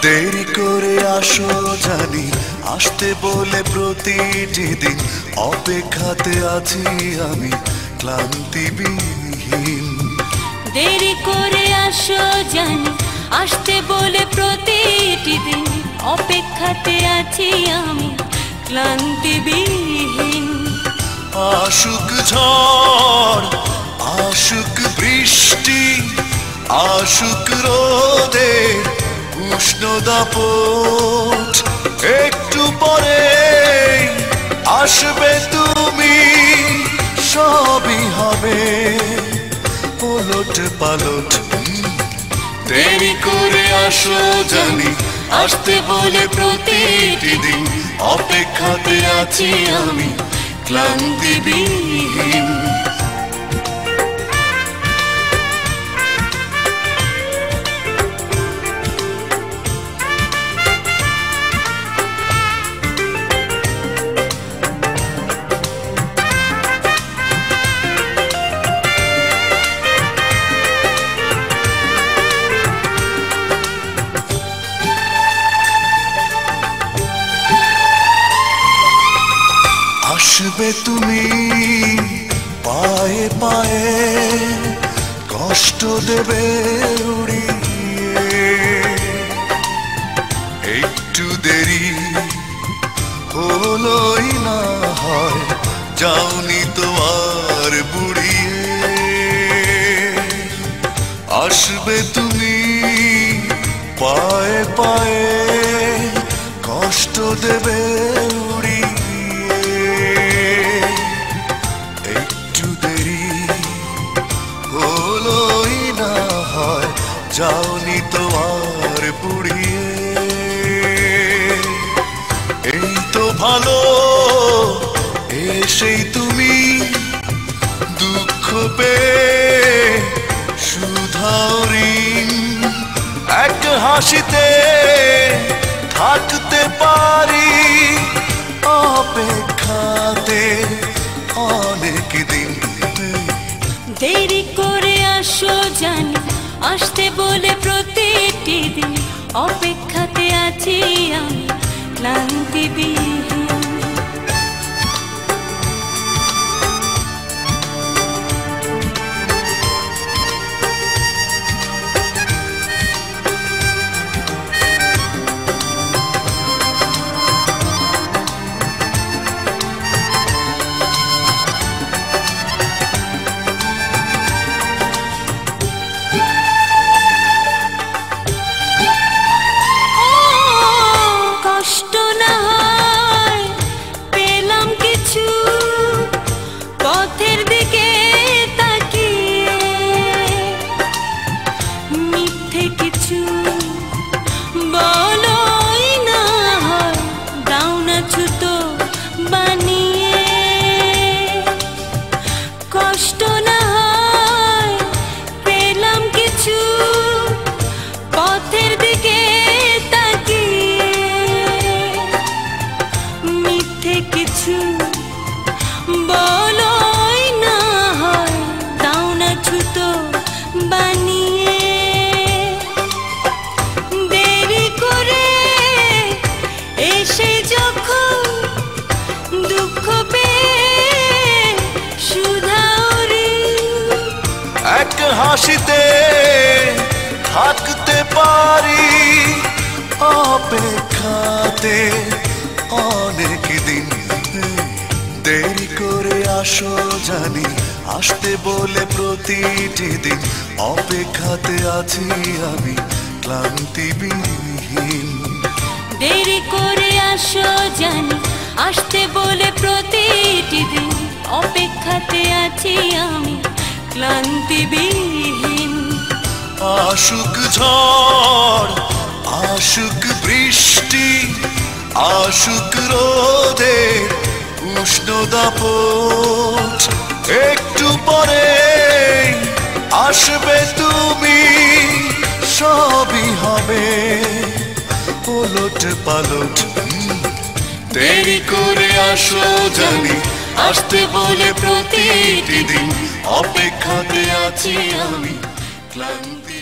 দেরি করে আসো জানি, আসতে বলে প্রতিটি দিন অপেক্ষাতে আছি আমি ক্লান্তিবিহীন। দেরি করে আসো জানি, আসতে বলে প্রতিটি দিন অপেক্ষাতে আছি আমি ক্লান্তিবিহীন। আসুক ঝড়, আসুক বৃষ্টি, আসুক রোদের উষ্ণ দাপট, একটু পরে আসবে তুমি, সবই হবে ওলট পালট। দেরি করে আসো জানি, আসতে বলে প্রতিটি দিন অপেক্ষাতে আছি আমি ক্লান্তিবিহীন। আসবে তুমি পায়ে পায়ে, কষ্ট দেবে উড়িয়ে, একটু দেরি হলোই না হয়, যাওনি তো আর বুড়িয়ে। আসবে তুমি পায়ে পায়ে, কষ্ট দেবে উড়িয়ে, যাওনি তো আর পুড়িয়ে। এই তো ভালো এসেই তুমি দুঃখ পেয়ে শুধাও ঋণ, এক হাসিতে থাকতে পারি অপেক্ষাতে অনেক দিন। দেরি করে আসো জানি, আসতে বলে প্রতিটি দিন অপেক্ষাতে আছি আমি ক্লান্তিবিহীন। হাসিতে থাকতে পারি অপেক্ষাতে অনেক দিন। দেরি করে আসো জানি, আসতে বলে প্রতিটি দিন অপেক্ষাতে আছি আমি ক্লান্তিবিহীন। দেরি করে আসো জানি, আসতে বলে প্রতিটি দিন অপেক্ষাতে আছি আমি ক্লান্তিবিহীন। আসুক ঝড়, আসুক বৃষ্টি, আসুক রোদের উষ্ণ দাপট একটু পরে আসবে তুমি, সবই হবে ওলট পালট। দেরি করে আসো জানি, আসতে বলে প্রতিটি দিন অপেক্ষাতে আছি আমি ক্লান্তি